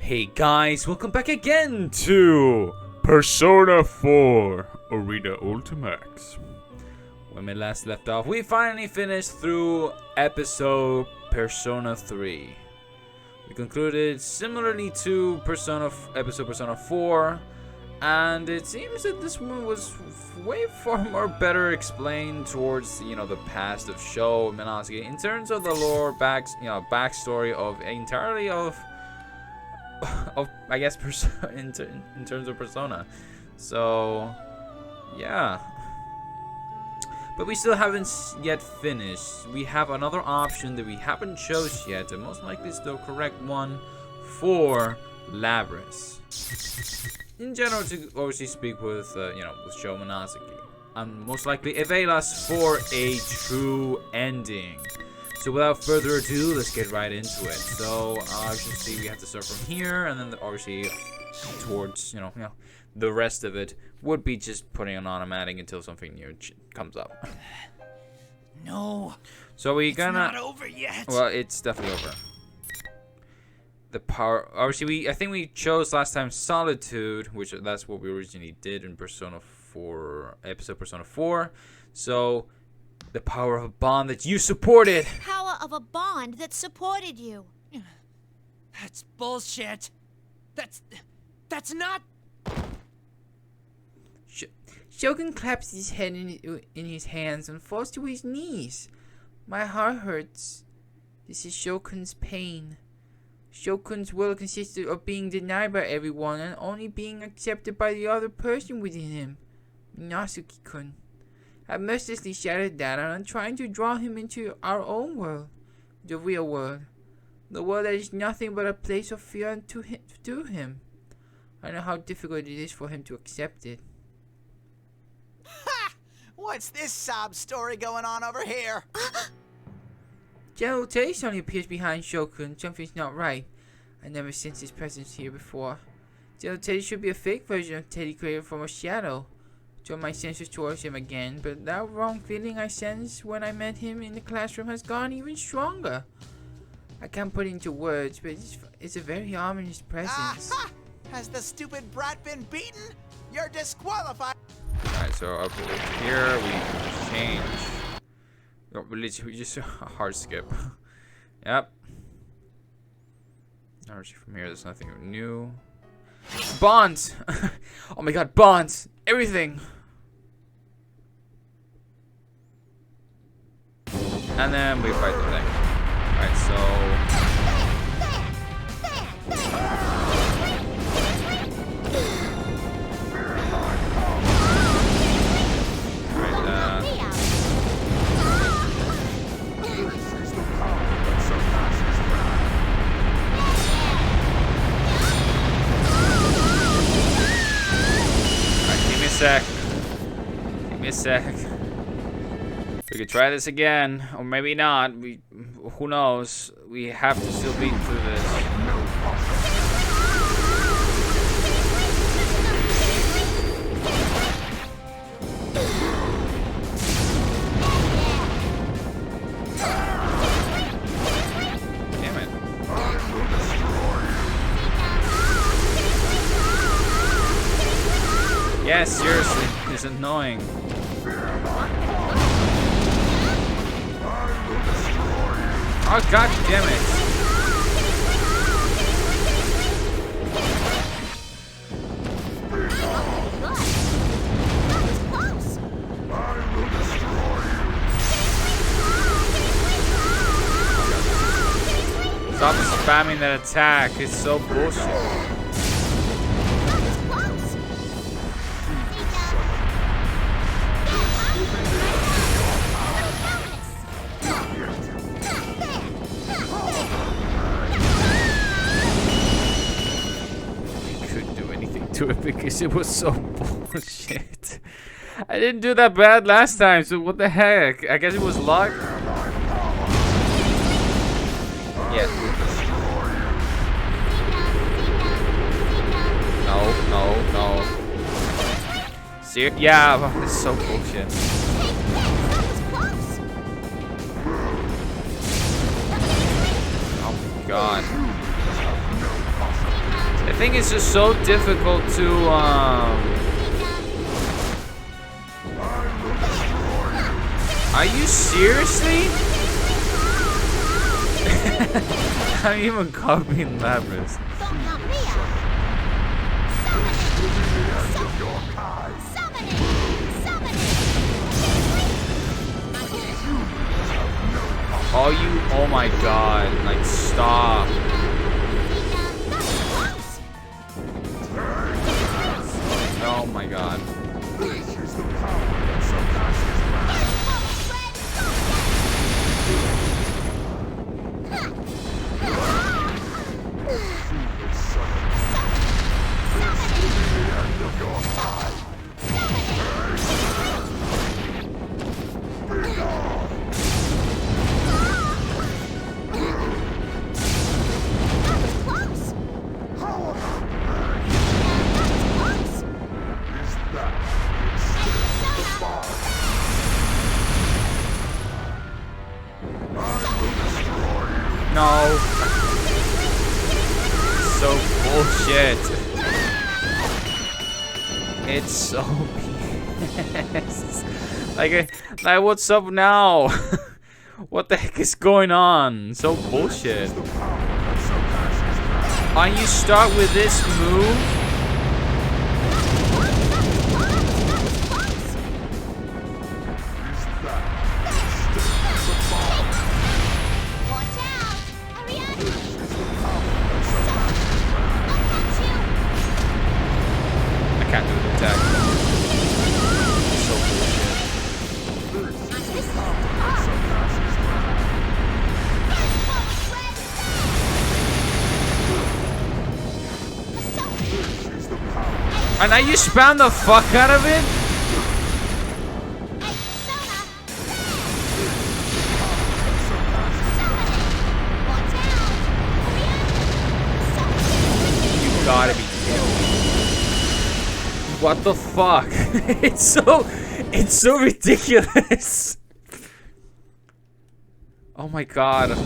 Hey guys, welcome back again to Persona 4 Arena Ultimax. When we last left off, we finally finished through episode Persona 3. We concluded similarly to episode Persona 4, and it seems that this one was way far more better explained towards the past of Sho and Minasuke in terms of the lore backstory of entirely of I guess in terms of Persona. So yeah, but we still haven't yet finished. We have another option that we haven't chose yet, and most likely is the correct one for Labris. In general, to obviously speak with with Sho Minasuke, and most likely avail us for a true ending. So without further ado, let's get right into it. So as you see, we have to start from here, and then obviously towards the rest of it would be just putting on automatic until something new comes up. No. So it's not over yet. Well, it's definitely over. The power. Obviously, I think we chose last time Solitude, which that's what we originally did in Persona 4 episode Persona 4. So. The power of a bond that you supported. Power of a bond that supported you. That's bullshit. That's not. Shogun claps his head in his hands and falls to his knees. My heart hurts. This is Shokun's pain. Shokun's will consisted of being denied by everyone and only being accepted by the other person within him, Minasuke-kun. I mercilessly shattered that, and I'm trying to draw him into our own world, the real world. The world that is nothing but a place of fear to him. I know how difficult it is for him to accept it. Ha! What's this sob story going on over here? General Teddy suddenly appears behind Shokun. Something's not right. I never sensed his presence here before. General Teddy should be a fake version of Teddy created from a shadow. Turn my senses towards him again, but that wrong feeling I sensed when I met him in the classroom has gone even stronger. I can't put it into words, but it's a very ominous presence. Aha! Has the stupid brat been beaten? You're disqualified. Alright, so up here we change. We just a hard skip. Yep. Obviously from here there's nothing new. Bonds! Oh my god, bonds! Everything! And then we fight the thing. Alright, so... Give me a sec. We could try this again, or maybe not. Who knows? We have to still beat through this. Damn it. Yeah, seriously, it's annoying. Oh, god damn it. Stop spamming that attack. It's so bullshit. To it because it was so bullshit. I didn't do that bad last time, so what the heck? I guess it was luck. Yeah. No. Yeah, this is so bullshit. Oh my god. think it's just so difficult to Are you seriously? I'm even copying Labrys. Oh, oh my god, like, stop. Oh my god. No. So bullshit. It's so BS. Like, what's up now? What the heck is going on? So bullshit. And you start with this move? And now you spam the fuck out of it? You gotta be kidding me. What the fuck? It's so ridiculous. Oh my god.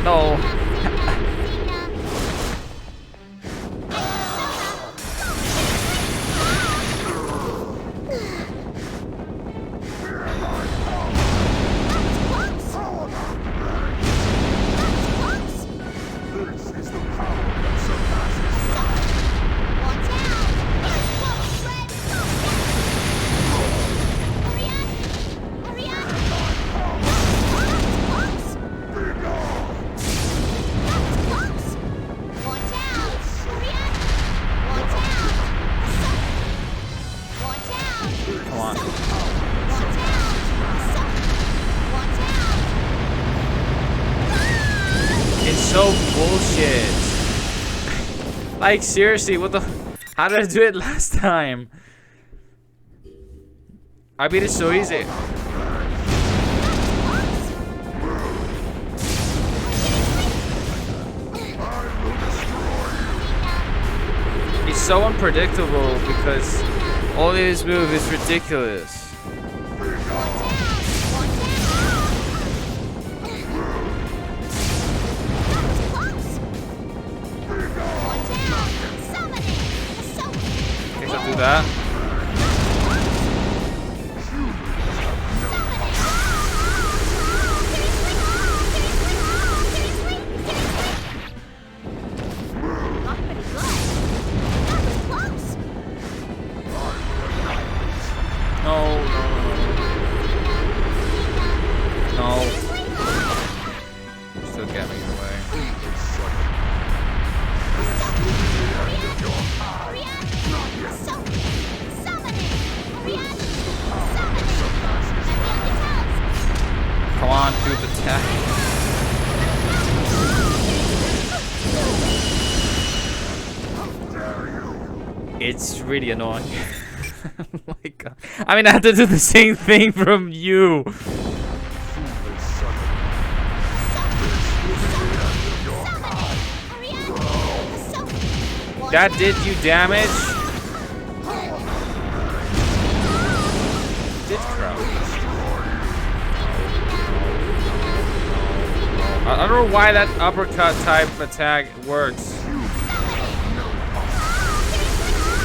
No. So bullshit. Like, seriously, what the? How did I do it last time? I beat it so easy. It's so unpredictable because all his move is ridiculous. Do that. It's really annoying. Like, I mean, I have to do the same thing from you. That did you damage? Did crouch. I don't know why that uppercut type attack works.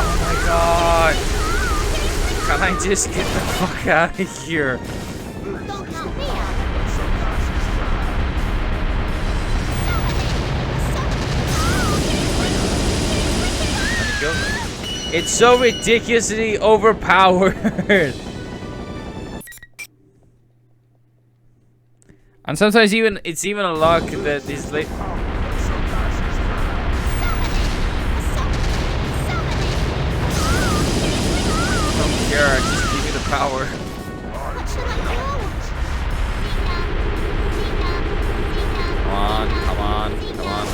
Oh my god. Can I just get the fuck out of here? It's so ridiculously overpowered. And sometimes it's even a luck that these late. Don't care, just give me the power. Come on, come on, come on.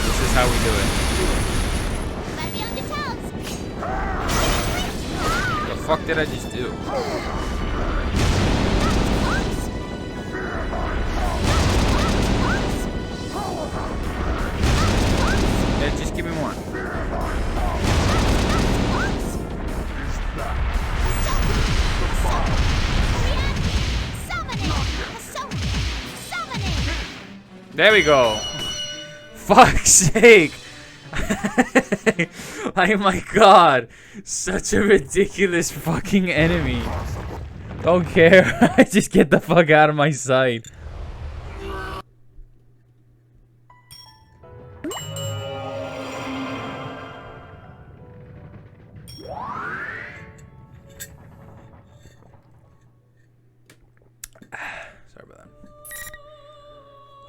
This is how we do it. The fuck did I just do? Yeah, just give me one. There we go. Fuck's sake. Oh my god. Such a ridiculous fucking enemy. Don't care. Just get the fuck out of my sight. Sorry about that.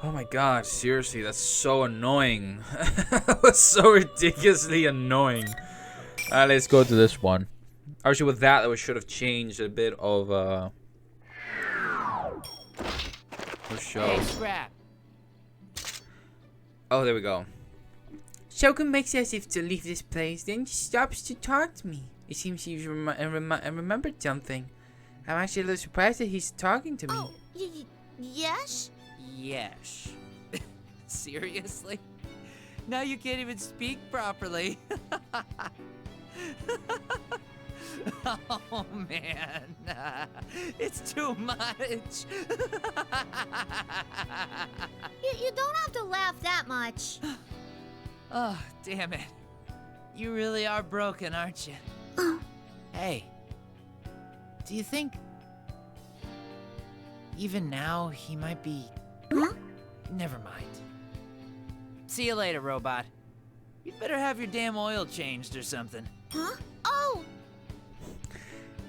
Oh my god, seriously, that's so annoying. That was so ridiculously annoying. Alright, let's go to this one. Actually, with that, we should have changed a bit of the show. Hey, Scrap. Oh, there we go. Shogun makes as if to leave this place, then stops to talk to me. It seems he's remembered something. I'm actually a little surprised that he's talking to me. Oh, yes? Yes. Seriously? Now you can't even speak properly. Oh man, it's too much. You don't have to laugh that much. Oh, damn it. You really are broken, aren't you? Hey, do you think even now he might be... Huh? Never mind. See you later, robot. You'd better have your damn oil changed or something. Huh? Oh!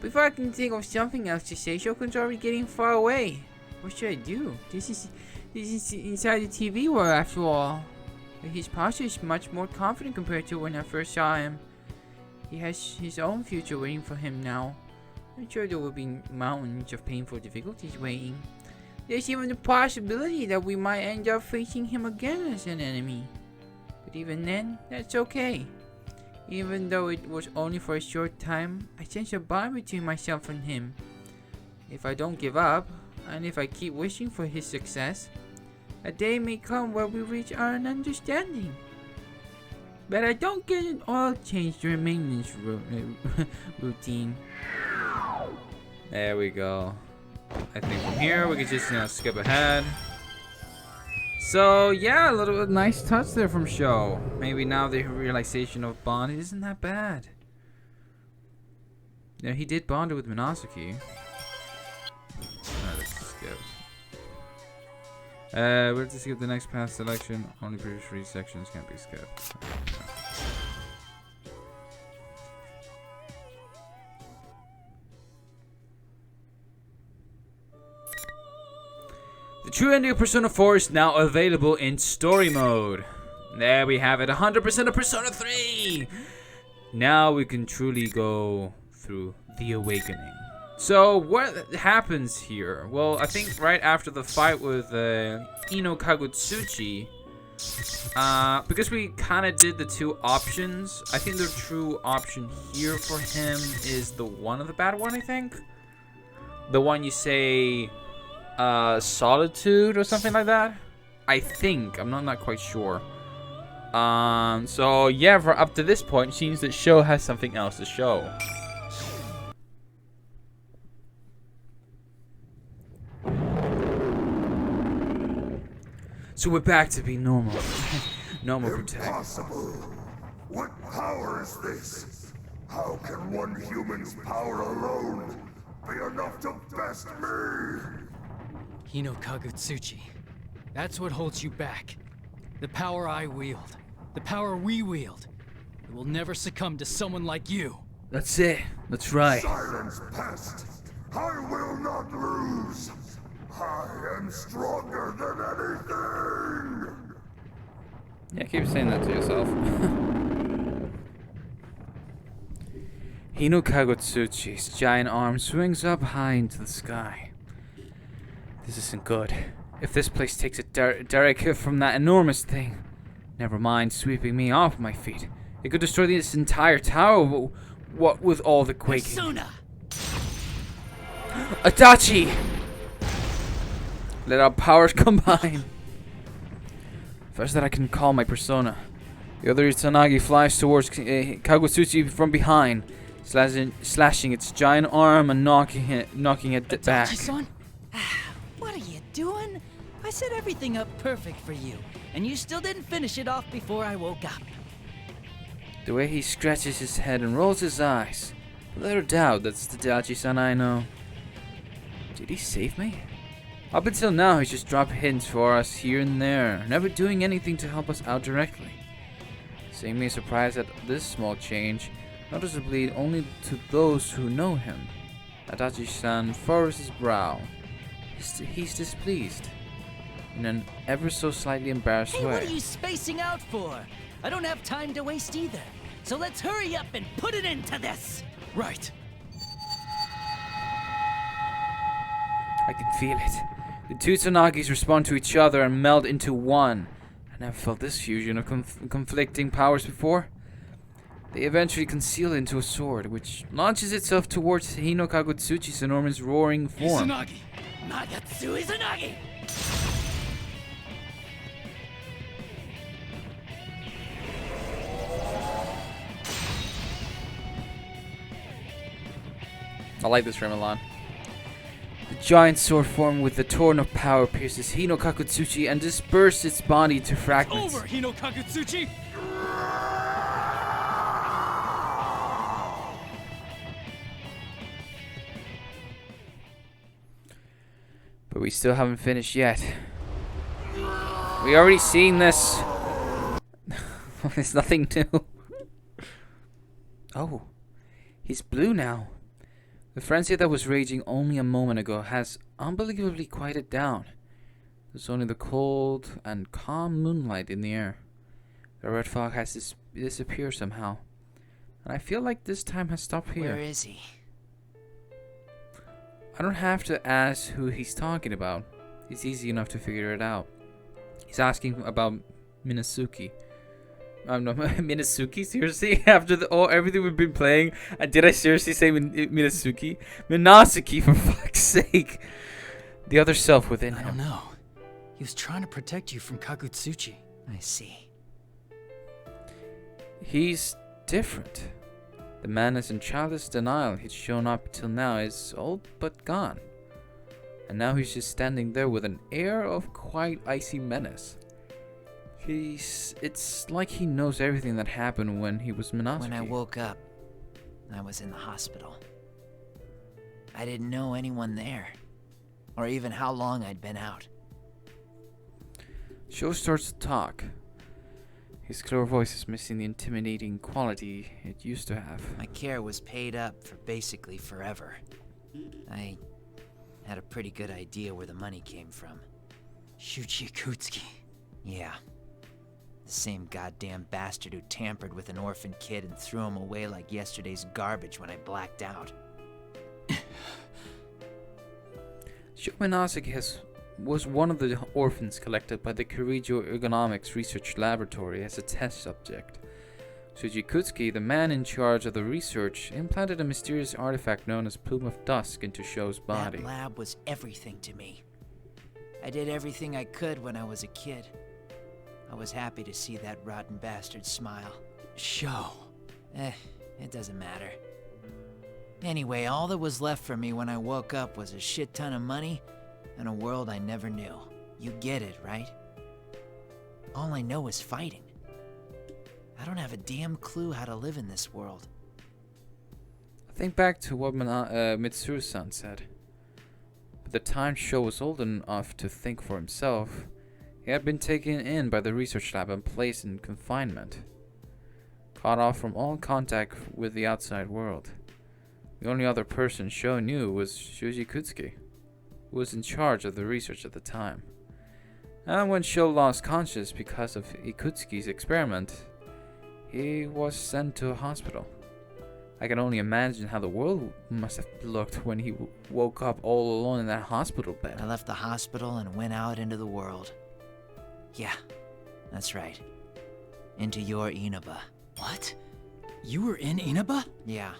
Before I can think of something else to say, Shokun's already getting far away. What should I do? This is inside the TV world after all. His posture is much more confident compared to when I first saw him. He has his own future waiting for him now. I'm sure there will be mountains of painful difficulties waiting. There's even the possibility that we might end up facing him again as an enemy. But even then, that's okay. Even though it was only for a short time, I sense a bond between myself and him. If I don't give up, and if I keep wishing for his success, a day may come where we reach our understanding. But I don't get an oil change during maintenance routine. There we go. I think from here we can just skip ahead. So yeah, a little bit nice touch there from Sho. Maybe now the realization of bond isn't that bad. Yeah, he did bond with Minosaki. Let's skip. We'll have to skip the next path selection. Only previous 3 sections can be skipped. The true ending of Persona 4 is now available in story mode. There we have it, 100% of Persona 3! Now we can truly go through the awakening. So what happens here? Well, I think right after the fight with Ino Kagutsuchi, because we kind of did the two options, I think the true option here for him is the bad one, I think. The one you say, Solitude or something like that? I think, I'm not quite sure. So yeah, for up to this point, it seems that Sho has something else to show. So we're back to be normal. Normal protagonist. Impossible. What power is this? How can one human's power alone be enough to best me? Hino Kagutsuchi. That's what holds you back. The power I wield. The power we wield. It will never succumb to someone like you. That's it. That's right. Silence, pest. I will not lose. I am stronger than anything. Yeah, keep saying that to yourself. Hino Kagutsuchi's giant arm swings up high into the sky. This isn't good. If this place takes a direct hit from that enormous thing, never mind sweeping me off my feet, it could destroy this entire tower. What with all the quaking? Persona! Adachi! Let our powers combine. First that I can call my persona. The other Izanagi flies towards Kagutsuchi from behind, slashing its giant arm and knocking it back. Adachi-san? What are you doing? I set everything up perfect for you, and you still didn't finish it off before I woke up. The way he scratches his head and rolls his eyes. Without doubt, that's the Adachi-san I know. Did he save me? Up until now, he's just dropped hints for us here and there, never doing anything to help us out directly. Seeing me surprised at this small change, noticeably only to those who know him. Adachi-san furrows his brow. He's displeased, in an ever so slightly embarrassed Hey, way. what are you spacing out for? I don't have time to waste either. So let's hurry up and put it into this. Right. I can feel it. The two Tsunagis respond to each other and meld into one. I never felt this fusion of conflicting powers before. They eventually conceal into a sword, which launches itself towards Hino Kagutsuchi's enormous roaring form. Izanagi. Nagatsu Izanagi! I like this Ryamu. The giant sword form with the torn of power pierces Hino Kagutsuchi and disperses its body to fragments. Over, Hino Kagutsuchi! But we still haven't finished yet. We already seen this. There's nothing new. Oh, he's blue now. The frenzy that was raging only a moment ago has unbelievably quieted down. There's only the cold and calm moonlight in the air. The red fog has disappeared somehow. And I feel like this time has stopped here. Where is he? I don't have to ask who he's talking about. It's easy enough to figure it out. He's asking about Minasuki. No, Minasuki? Seriously? After everything we've been playing, did I seriously say Minasuki? Minasuki, for fuck's sake! The other self within I him. don't know. He was trying to protect you from Kagutsuchi. I see. He's different. The madness and childish denial he'd shown up till now is all but gone. And now he's just standing there with an air of quite icy menace. It's like he knows everything that happened when he was Minasuki. When I woke up, I was in the hospital. I didn't know anyone there, or even how long I'd been out. Sho starts to talk. His clear voice is missing the intimidating quality it used to have. My care was paid up for basically forever. I had a pretty good idea where the money came from. Shuji Ikutsuki. Yeah. The same goddamn bastard who tampered with an orphan kid and threw him away like yesterday's garbage when I blacked out. Sho Minasaki was one of the orphans collected by the Kirijo Ergonomics Research Laboratory as a test subject. Shuji Ikutsuki, the man in charge of the research, implanted a mysterious artifact known as Plume of Dusk into Sho's body. That lab was everything to me. I did everything I could when I was a kid. I was happy to see that rotten bastard smile. Sho. It doesn't matter. Anyway, all that was left for me when I woke up was a shit ton of money and a world I never knew. You get it, right? All I know is fighting. I don't have a damn clue how to live in this world. Think back to what Mitsuru-san said. By the time Sho was old enough to think for himself, he had been taken in by the research lab and placed in confinement, cut off from all contact with the outside world. The only other person Sho knew was Shuji Ikutsuki, who was in charge of the research at the time. And when Sho lost consciousness because of Ikutsuki's experiment, he was sent to a hospital. I can only imagine how the world must have looked when he woke up all alone in that hospital bed. I left the hospital and went out into the world. Yeah, that's right. Into your Inaba. What? You were in Inaba? Yeah,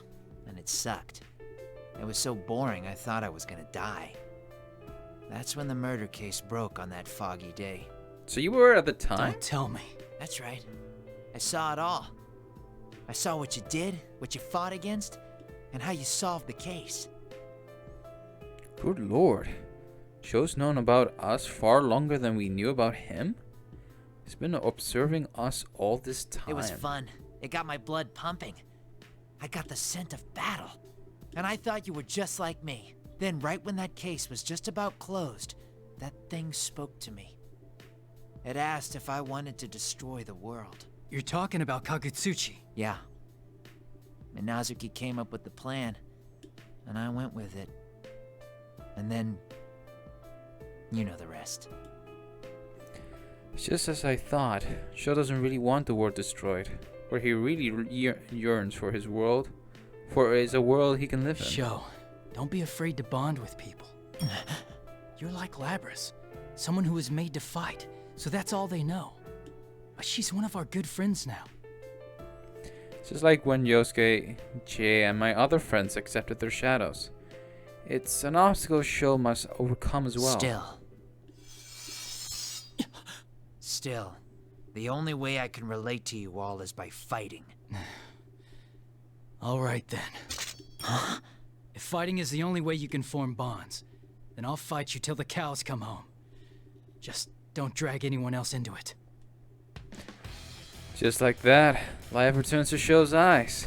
and it sucked. It was so boring I thought I was gonna die. That's when the murder case broke on that foggy day. So you were at the time? Don't tell me. That's right. I saw it all. I saw what you did, what you fought against, and how you solved the case. Good lord. Sho's known about us far longer than we knew about him? He's been observing us all this time. It was fun. It got my blood pumping. I got the scent of battle. And I thought you were just like me. Then right when that case was just about closed, that thing spoke to me. It asked if I wanted to destroy the world. You're talking about Kagutsuchi. Yeah. Minazuki came up with the plan, and I went with it. And then, you know the rest. Just as I thought, Sho doesn't really want the world destroyed. What he really yearns for his world, for is a world he can live in. Sho, don't be afraid to bond with people. You're like Labras, someone who was made to fight, so that's all they know. She's one of our good friends now. Just like when Yosuke, Jay, and my other friends accepted their shadows. It's an obstacle Sho must overcome as well. Still, the only way I can relate to you all is by fighting. All right then. If fighting is the only way you can form bonds, then I'll fight you till the cows come home. Just don't drag anyone else into it. Just like that, life returns to Sho's eyes.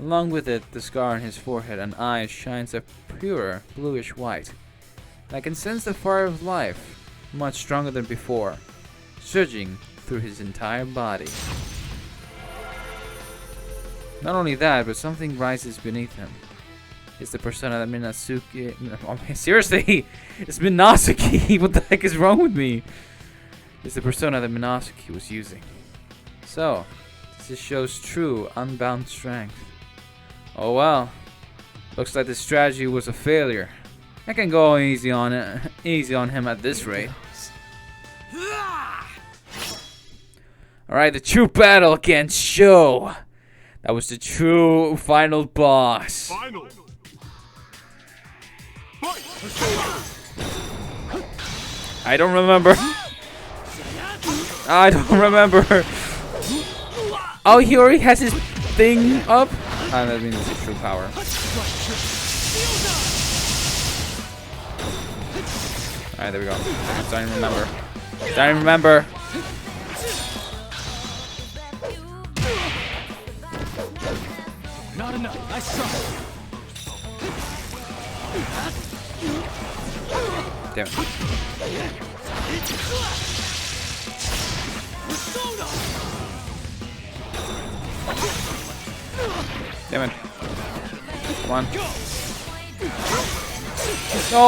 Along with it, the scar on his forehead and eyes shines a purer, bluish white. I can sense the fire of life, much stronger than before, surging through his entire body. Not only that, but something rises beneath him. It's the persona that Minazuki... seriously! It's Minazuki! What the heck is wrong with me? It's the persona that Minazuki was using. So, this shows true, unbound strength. Oh well. Looks like the strategy was a failure. I can go easy on him at this rate. Alright, the true battle against Sho. That was the true final boss. Final. I don't remember. I don't remember. Oh, he already has his thing up? That means it's his true power. Alright, there we go. I'm starting to remember. Starting to remember. Not enough. Nice try. Damn it. Damn it. Come on. No!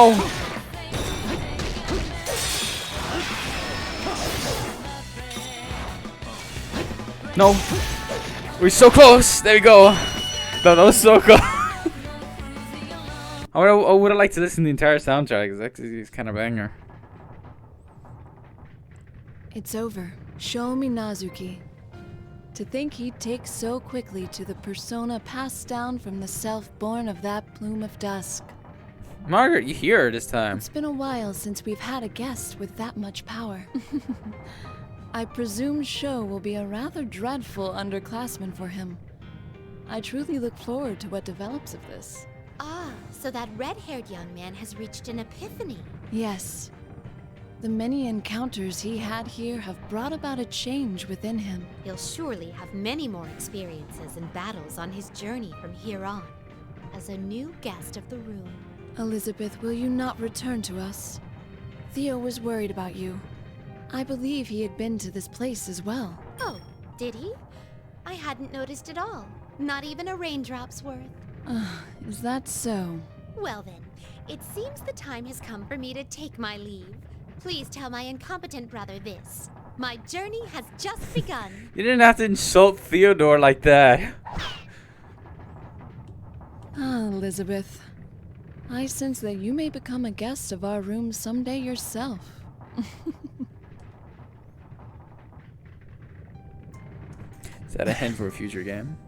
No. We're so close. There we go. No, that was so close. I would have liked to listen to the entire soundtrack. It's kind of a banger. It's over. Show me Nazuki. To think he'd take so quickly to the persona passed down from the self born of that plume of dusk. Margaret, you hear her this time. It's been a while since we've had a guest with that much power. I presume Sho will be a rather dreadful underclassman for him. I truly look forward to what develops of this. Ah, so that red-haired young man has reached an epiphany. Yes. The many encounters he had here have brought about a change within him. He'll surely have many more experiences and battles on his journey from here on, as a new guest of the room. Elizabeth, will you not return to us? Theo was worried about you. I believe he had been to this place as well. Oh, did he? I hadn't noticed at all. Not even a raindrop's worth. Is that so? Well then, it seems the time has come for me to take my leave. Please tell my incompetent brother this. My journey has just begun. You didn't have to insult Theodore like that. Ah, Elizabeth. I sense that you may become a guest of our room someday yourself. Is that a hint for a future game?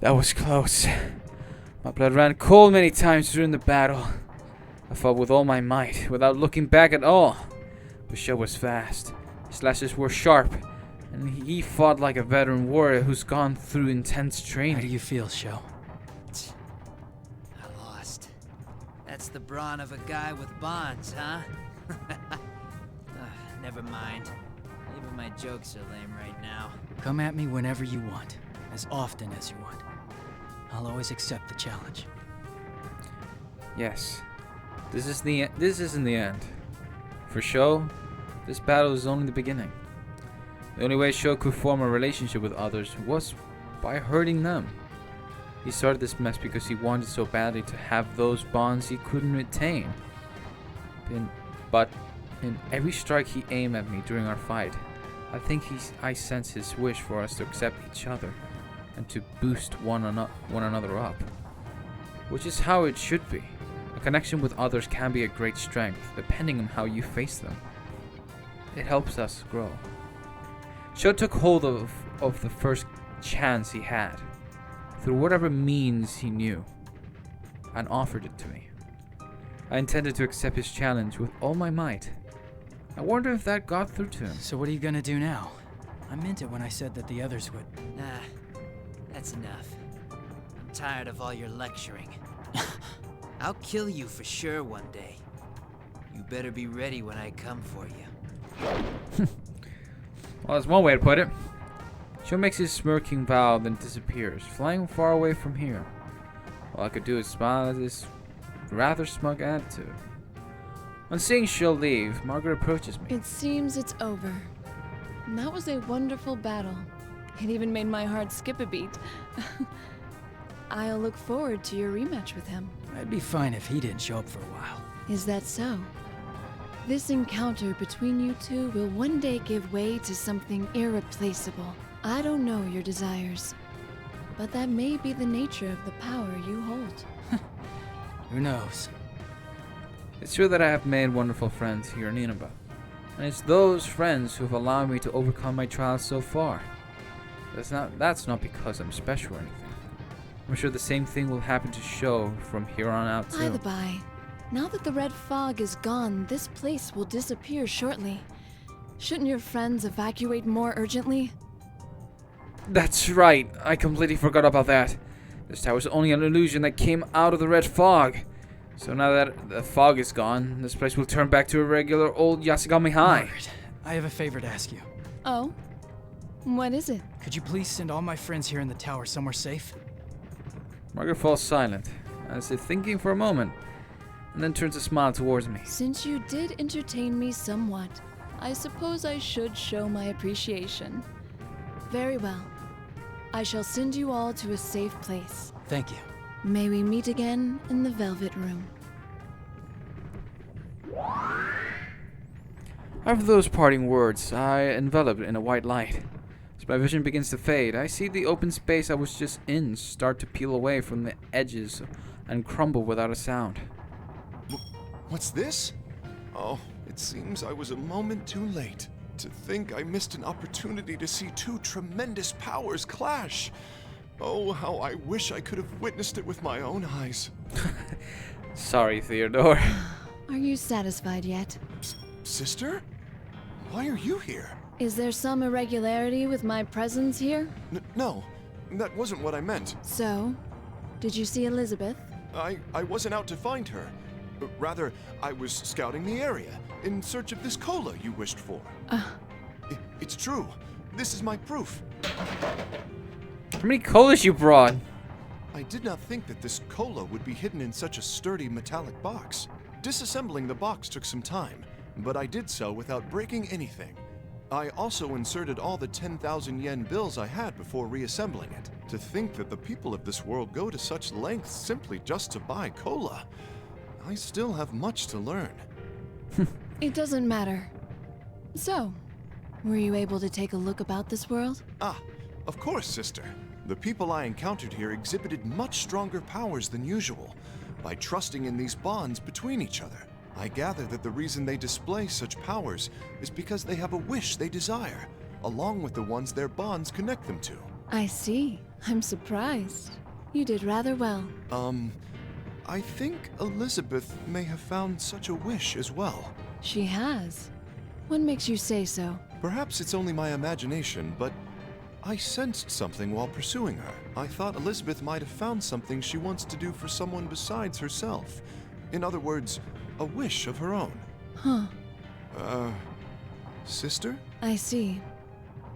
That was close. My blood ran cold many times during the battle. I fought with all my might, without looking back at all. But Sho was fast. His slashes were sharp, and he fought like a veteran warrior who's gone through intense How do training. you feel, Sho? I lost. That's the brawn of a guy with bonds, huh? Never mind. Even my jokes are lame right now. Come at me whenever you want, as often as you want. I'll always accept the challenge. Yes, this isn't the end. For Sho, this battle is only the beginning. The only way Sho could form a relationship with others was by hurting them. He started this mess because he wanted so badly to have those bonds he couldn't retain. But in every strike he aimed at me during our fight, I sense his wish for us to accept each other and to boost one another up. Which is how it should be. A connection with others can be a great strength, depending on how you face them. It helps us grow. Sho took hold of the first chance he had, through whatever means he knew, and offered it to me. I intended to accept his challenge with all my might. I wonder if that got through to him. So what are you gonna do now? I meant it when I said that the others would. Nah, that's enough. I'm tired of all your lecturing. I'll kill you for sure one day. You better be ready when I come for you. Well, that's one way to put it. Sho makes his smirking bow, then disappears, flying far away from here. All I could do is smile at his rather smug attitude. On seeing Sho leave, Margaret approaches me. It seems it's over. That was a wonderful battle. It even made my heart skip a beat. I'll look forward to your rematch with him. I'd be fine if he didn't show up for a while. Is that so? This encounter between you two will one day give way to something irreplaceable. I don't know your desires, but that may be the nature of the power you hold. Who knows? It's true that I have made wonderful friends here in Nineveh, and it's those friends who have allowed me to overcome my trials so far. That's not because I'm special or anything. I'm sure the same thing will happen to Sho from here on out By too. the by, now that the red fog is gone, this place will disappear shortly. Shouldn't your friends evacuate more urgently? That's right, I completely forgot about that. This tower was only an illusion that came out of the red fog. So now that the fog is gone, this place will turn back to a regular old Yasagami High. Margaret, I have a favor to ask you. Oh? What is it? Could you please send all my friends here in the tower somewhere safe? Margaret falls silent, as if thinking for a moment, and then turns a smile towards me. Since you did entertain me somewhat, I suppose I should show my appreciation. Very well. I shall send you all to a safe place. Thank you. May we meet again in the Velvet Room. After those parting words, I enveloped in a white light. As my vision begins to fade, I see the open space I was just in start to peel away from the edges and crumble without a sound. What's this? Oh, it seems I was a moment too late. To think I missed an opportunity to see two tremendous powers clash. Oh, how I wish I could have witnessed it with my own eyes. Sorry, Theodore. Are you satisfied yet? Sister? Why are you here? Is there some irregularity with my presence here? No, that wasn't what I meant. So, did you see Elizabeth? I wasn't out to find her. Rather, I was scouting the area in search of this cola you wished for. It's true. This is my proof. How many colas you brought? I did not think that this cola would be hidden in such a sturdy metallic box. Disassembling the box took some time, but I did so without breaking anything. I also inserted all the 10,000 yen bills I had before reassembling it. To think that the people of this world go to such lengths simply just to buy cola. I still have much to learn. It doesn't matter. So, were you able to take a look about this world? Ah, of course, sister. The people I encountered here exhibited much stronger powers than usual. By trusting in these bonds between each other, I gather that the reason they display such powers is because they have a wish they desire, along with the ones their bonds connect them to. I see. I'm surprised. You did rather well. I think Elizabeth may have found such a wish as well. She has. What makes you say so? Perhaps it's only my imagination, but I sensed something while pursuing her. I thought Elizabeth might have found something she wants to do for someone besides herself. In other words, a wish of her own. Huh. Sister? I see.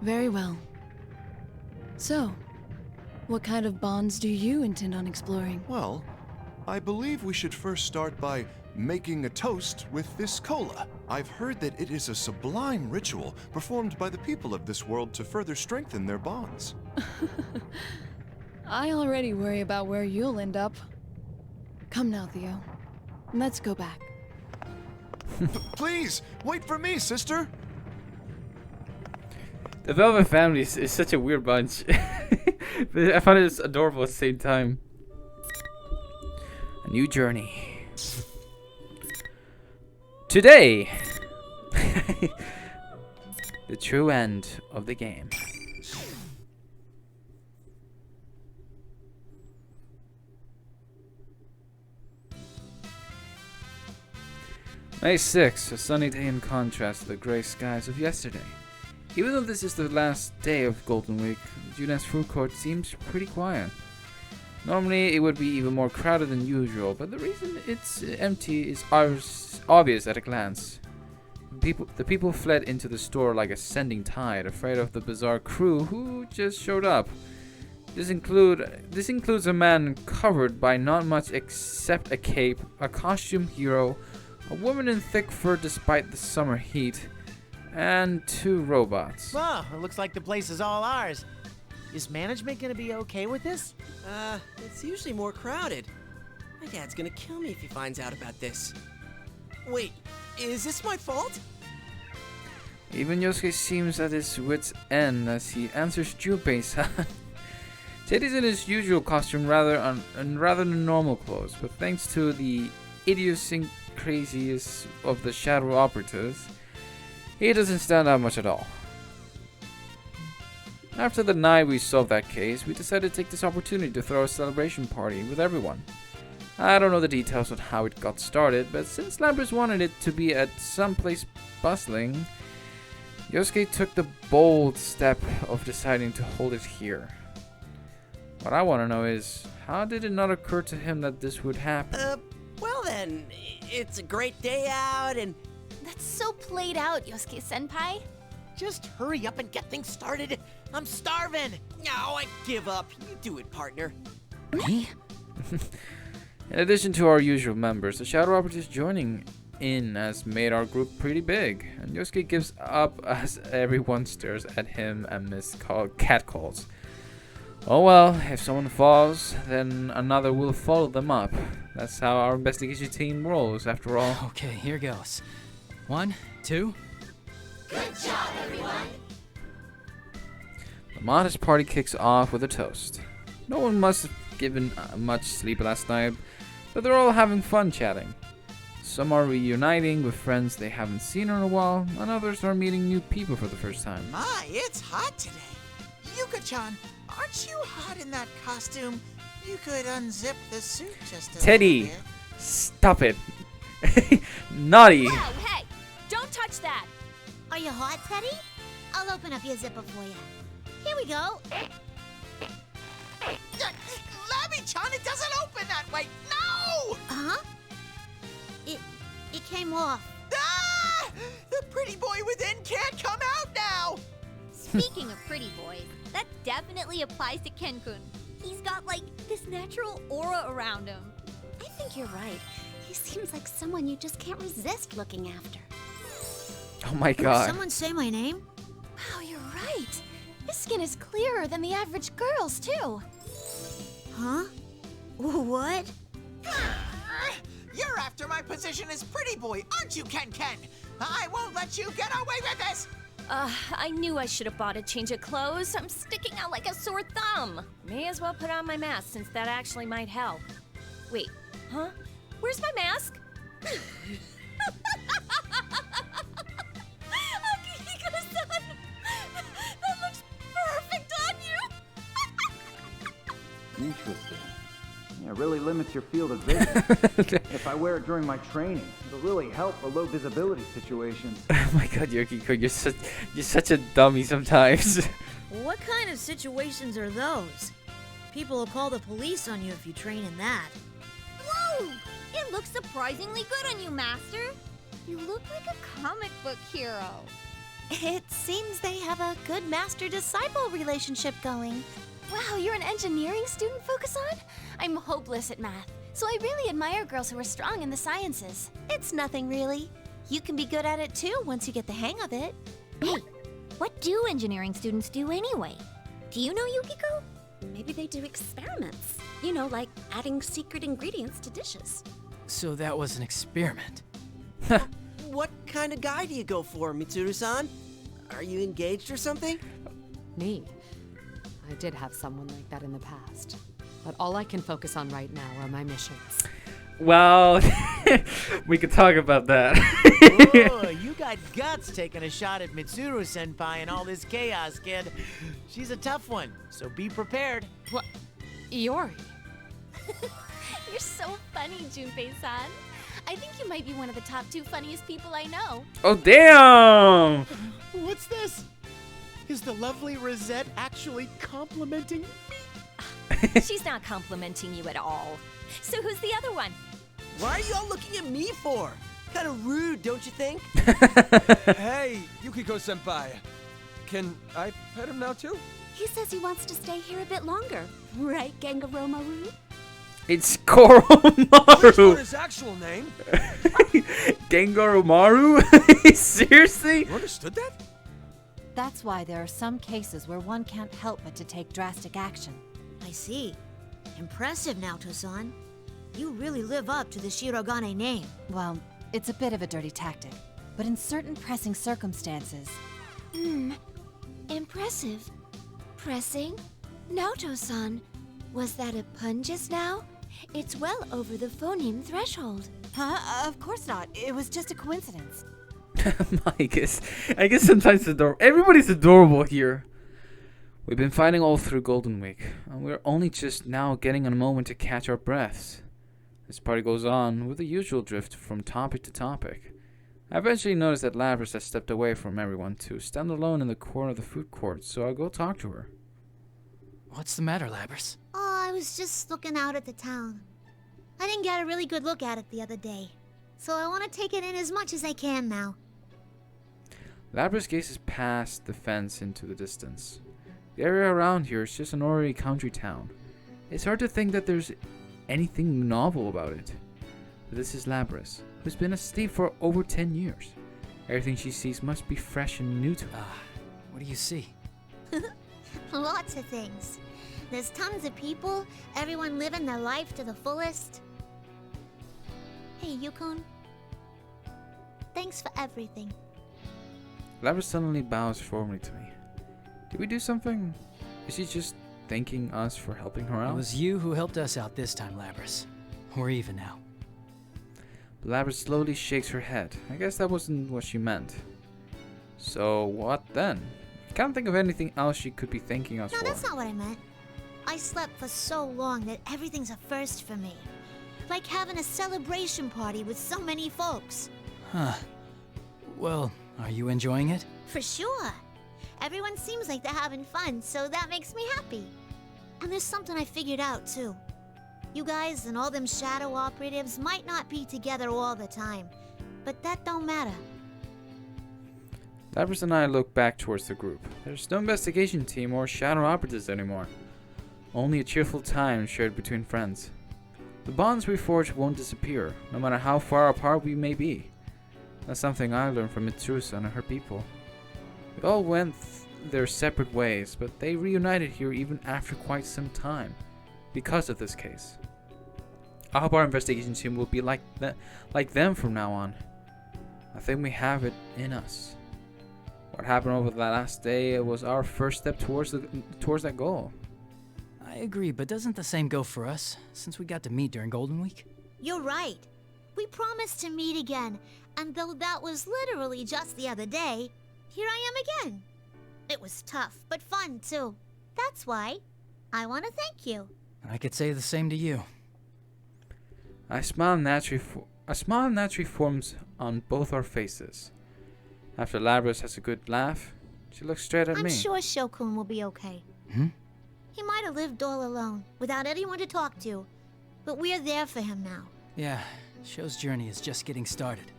Very well. So, what kind of bonds do you intend on exploring? Well, I believe we should first start by making a toast with this cola. I've heard that it is a sublime ritual performed by the people of this world to further strengthen their bonds. I already worry about where you'll end up. Come now, Theo. Let's go back. Please, wait for me, sister! The Velvet family is such a weird bunch. But I find it adorable at the same time. A new journey. Today, the true end of the game. May 6th, a sunny day in contrast to the grey skies of yesterday. Even though this is the last day of Golden Week, June's food court seems pretty quiet. Normally it would be even more crowded than usual, but the reason it's empty is obvious at a glance. The people fled into the store like a sending tide, afraid of the bizarre crew who just showed up. This includes a man covered by not much except a cape, a costume hero, a woman in thick fur despite the summer heat, and 2 robots. Well, it looks like the place is all ours. Is management gonna be okay with this? It's usually more crowded. My dad's gonna kill me if he finds out about this. Wait, is this my fault? Even Yosuke seems at his wit's end as he answers Junpei-san. Teddy's in his usual costume rather than normal clothes, but thanks to the idiosyncrasies of the Shadow Operatives, he doesn't stand out much at all. After the night we solved that case, we decided to take this opportunity to throw a celebration party with everyone. I don't know the details on how it got started, but since Lampers wanted it to be at some place bustling, Yosuke took the bold step of deciding to hold it here. What I want to know is, how did it not occur to him that this would happen? Well then, it's a great day out and... That's so played out, Yosuke-senpai. Just hurry up and get things started. I'm starving. No, I give up. You do it, partner. Me? In addition to our usual members, the Shadow Operatives joining in has made our group pretty big, and Yosuke gives up as everyone stares at him and catcalls. Oh well, if someone falls, then another will follow them up. That's how our investigation team rolls, after all. Okay, here goes. 1, 2, The modest party kicks off with a toast. No one must have given much sleep last night, but they're all having fun chatting. Some are reuniting with friends they haven't seen in a while, and others are meeting new people for the first time. My, it's hot today. Yuka-chan, aren't you hot in that costume? You could unzip the suit just a Teddy, little bit. stop it. Naughty. Whoa, hey! Don't touch that! Are you hot, Teddy? I'll open up your zipper for you. Here we go. Labby-chan, it doesn't open that way. No! Huh? It came off. Ah! The pretty boy within can't come out now. Speaking of pretty boys, that definitely applies to Ken-kun. He's got, like, this natural aura around him. I think you're right. He seems like someone you just can't resist looking after. Oh my Did god. someone say my name? Wow, you're right. His skin is clearer than the average girl's, too. Huh? What? You're after my position as pretty boy, aren't you, Ken-Ken? I won't let you get away with this. I knew I should have bought a change of clothes. I'm sticking out like a sore thumb. May as well put on my mask since that actually might help. Wait, huh? Where's my mask? Akihiko-san! That looks perfect on you! Interesting. Yeah, it really limits your field of vision. If I wear it during my training, it'll really help for low visibility situations. Oh my god, Yukiko, you're such a dummy sometimes. What kind of situations are those? People will call the police on you if you train in that. Whoa! It looks surprisingly good on you, Master. You look like a comic book hero. It seems they have a good master-disciple relationship going. Wow, you're an engineering student, Fukusan? I'm hopeless at math, so I really admire girls who are strong in the sciences. It's nothing, really. You can be good at it, too, once you get the hang of it. Hey, what do engineering students do anyway? Do you know, Yukiko? Maybe they do experiments. You know, like adding secret ingredients to dishes. So that was an experiment. What kind of guy do you go for, Mitsuru-san? Are you engaged or something? Me? I did have someone like that in the past. But all I can focus on right now are my missions. Well, we could talk about that. Oh, you got guts taking a shot at Mitsuru-senpai and all this chaos, kid. She's a tough one, so be prepared. What? Iori? You're so funny, Junpei-san. I think you might be one of the top 2 funniest people I know. Oh, damn! What's this? Is the lovely Rosette actually complimenting me? She's not complimenting you at all. So who's the other one? Why are you all looking at me for? Kind of rude, don't you think? Hey, Yukiko-senpai. Can I pet him now, too? He says he wants to stay here a bit longer. Right, Gangaro-maru? It's Koromaru! Which one his actual name? Gengarumaru? Seriously? You understood that? That's why there are some cases where one can't help but to take drastic action. I see. Impressive, Naoto-san. You really live up to the Shirogane name. Well, it's a bit of a dirty tactic, but in certain pressing circumstances... Impressive. Pressing? Naoto-san, was that a pun just now? It's well over the phoneme threshold. Huh? Of course not. It was just a coincidence. I guess sometimes everybody's adorable here. We've been fighting all through Golden Week, and we're only just now getting a moment to catch our breaths. This party goes on with the usual drift from topic to topic. I eventually noticed that Lapras has stepped away from everyone to stand alone in the corner of the food court, so I'll go talk to her. What's the matter, Lapras? Oh, I was just looking out at the town. I didn't get a really good look at it the other day, so I want to take it in as much as I can now. Lapras gazes past the fence into the distance. The area around here is just an ordinary country town. It's hard to think that there's anything novel about it. But this is Lapras, who's been asleep for over 10 years. Everything she sees must be fresh and new to her. What do you see? Lots of things. There's tons of people, everyone living their life to the fullest. Hey, Yukon. Thanks for everything. Labra suddenly bows formally to me. Did we do something? Is she just thanking us for helping her out? It was you who helped us out this time, Labras. We're even now. Labra slowly shakes her head. I guess that wasn't what she meant. So what then? I can't think of anything else she could be thanking us No, for. that's not what I meant. I slept for so long that everything's a first for me. Like having a celebration party with so many folks. Huh. Well, are you enjoying it? For sure. Everyone seems like they're having fun, so that makes me happy. And there's something I figured out, too. You guys and all them shadow operatives might not be together all the time, but that don't matter. Labras and I look back towards the group. There's no investigation team or shadow operatives anymore. Only a cheerful time shared between friends. The bonds we forge won't disappear, no matter how far apart we may be. That's something I learned from Mitsuru-san and her people. We all went their separate ways, but they reunited here even after quite some time, because of this case. I hope our investigation team will be like them from now on. I think we have it in us. What happened over the last day was our first step towards that goal. I agree, but doesn't the same go for us, since we got to meet during Golden Week? You're right. We promised to meet again, and though that was literally just the other day, here I am again. It was tough, but fun too. That's why I want to thank you. I could say the same to you. A smile naturally forms on both our faces. After Labras has a good laugh, she looks straight at I'm me. sure Shokun will be okay. He might have lived all alone, without anyone to talk to, but we're there for him now. Yeah, Sho's journey is just getting started.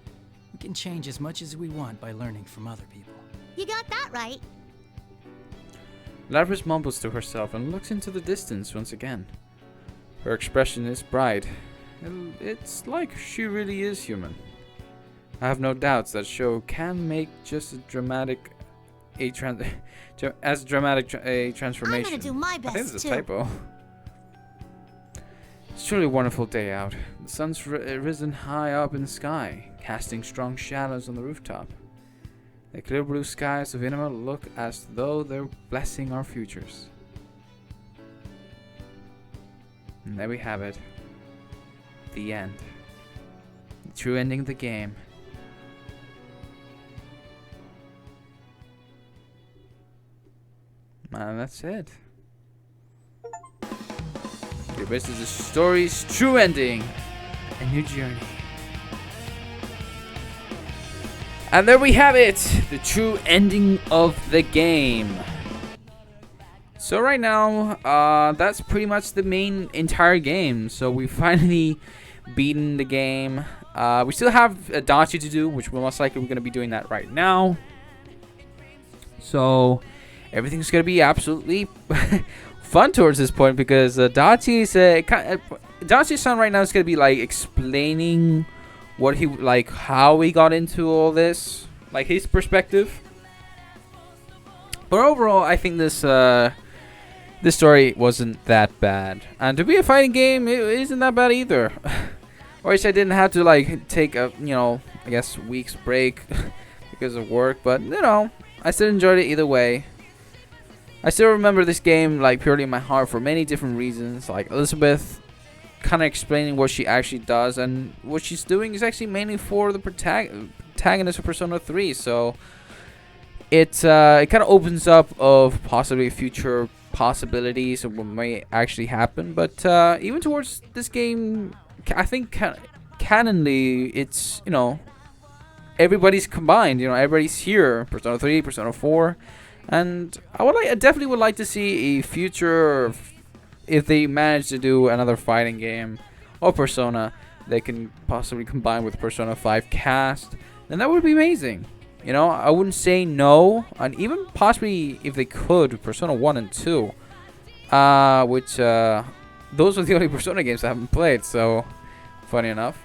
We can change as much as we want by learning from other people. You got that right. Labras mumbles to herself and looks into the distance once again. Her expression is bright. It's like she really is human. I have no doubts that Sho can make just a transformation. I'm gonna do my I think best it's too. a typo. It's truly a wonderful day out. The sun's risen high up in the sky, casting strong shadows on the rooftop. The clear blue skies of Inama look as though they're blessing our futures. And there we have it. The end. The true ending of the game. And that's it. This is the story's true ending. A new journey. And there we have it. The true ending of the game. So right now, that's pretty much the main entire game. So we finally beaten the game. We still have a Dachi to do, which we're most likely going to be doing that right now. So everything's going to be absolutely fun towards this point because Dachi's-san right now is going to be like explaining what he how he got into all this, like his perspective. But overall, I think this story wasn't that bad, and to be a fighting game, it isn't that bad either. Or at least I didn't have to like take a I guess week's break because of work, but I still enjoyed it either way. I still remember this game like purely in my heart for many different reasons, like Elizabeth kind of explaining what she actually does, and what she's doing is actually mainly for the protagonist of Persona 3, so it kind of opens up of possibly future possibilities of what may actually happen. But even towards this game, I think canonly it's everybody's combined, everybody's here, Persona 3, Persona 4, and I definitely would like to see a future, if they manage to do another fighting game or Persona they can possibly combine with Persona 5 cast, then that would be amazing. I wouldn't say no, and even possibly if they could, Persona 1 and 2, which those are the only Persona games I haven't played, so funny enough.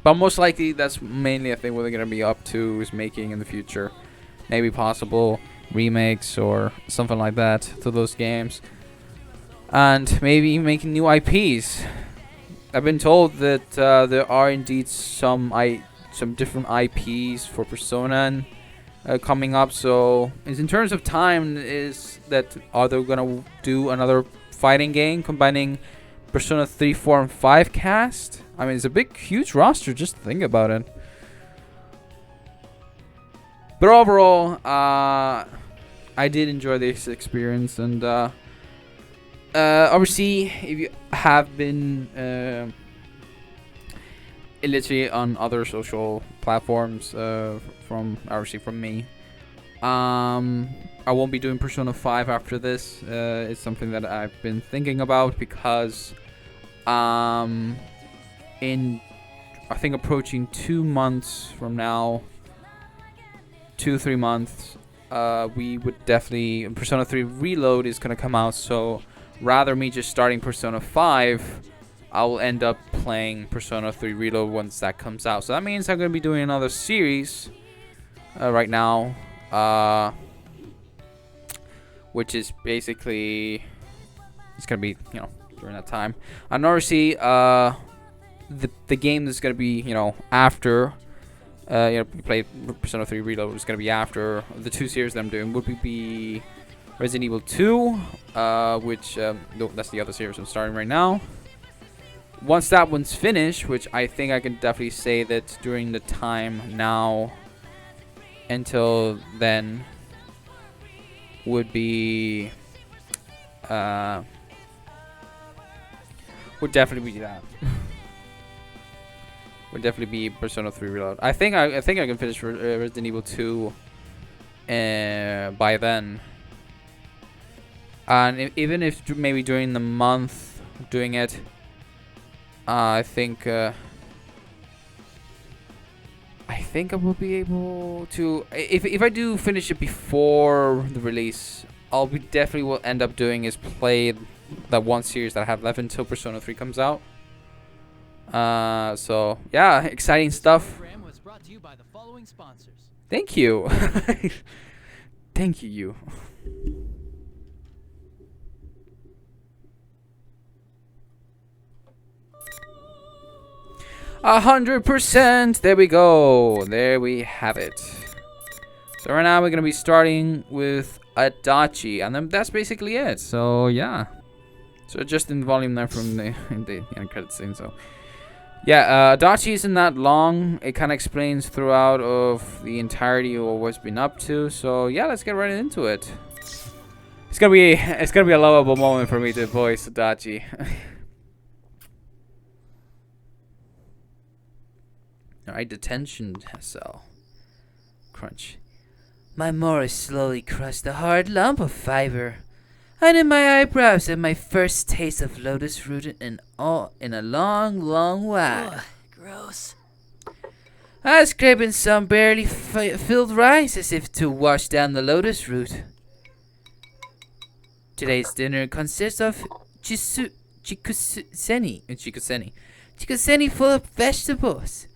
But most likely that's mainly a thing what they're going to be up to, is making in the future. Maybe possible remakes or something like that to those games. And maybe making new IPs. I've been told that there are indeed some different IPs for Persona, and coming up. So in terms of time, is that are they gonna do another fighting game combining Persona 3, 4, and 5 cast? I mean, it's a big, huge roster. Just think about it. But overall, I did enjoy this experience, and obviously, if you have been literally on other social platforms, from me, I won't be doing Persona 5 after this. It's something that I've been thinking about because in I think approaching 2 months from now, 2-3 months, we would definitely Persona 3 Reload is gonna come out. So rather me just starting Persona 5, I will end up playing Persona 3 Reload once that comes out. So that means I'm gonna be doing another series right now, which is basically it's gonna be during that time. And obviously the game that's gonna be after play Persona 3 Reload is gonna be after the 2 series that I'm doing would be Resident Evil 2, which no, that's the other series I'm starting right now. Once that one's finished, which I think I can definitely say that during the time now until then would be would definitely be that. Would definitely be Persona 3 Reload. I think I can finish Resident Evil 2 by then. And even if maybe during the month doing it, I think I will be able to. If I do finish it before the release, I'll be definitely will end up doing is play that one series that I have left until Persona 3 comes out. So yeah, exciting stuff. Thank you. Thank you. 100%. There we go. There we have it. So right now we're gonna be starting with Adachi, and then that's basically it. So yeah. So just in the volume there from the end credit scene. So yeah, Adachi isn't that long. It kind of explains throughout of the entirety of what's been up to. So yeah, let's get right into it. It's gonna be a lovable moment for me to voice Adachi. Alright, detention cell. Crunch. My Morris slowly crushed a hard lump of fiber. I knit my eyebrows at my first taste of lotus root in a long, long while. Ugh, gross. I was scraping some barely filled rice as if to wash down the lotus root. Today's dinner consists of chikuseni full of vegetables.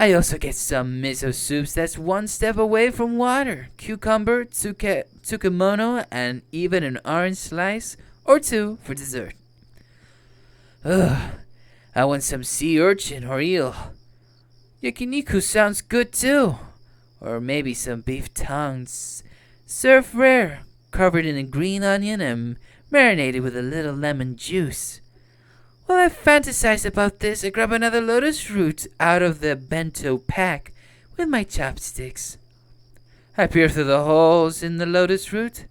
I also get some miso soups that's one step away from water, cucumber, tsukemono, and even an orange slice or 2 for dessert. Ugh, I want some sea urchin or eel. Yakiniku sounds good too. Or maybe some beef tongues. Served rare, covered in a green onion and marinated with a little lemon juice. While I fantasize about this, I grab another lotus root out of the bento pack with my chopsticks. I peer through the holes in the lotus root,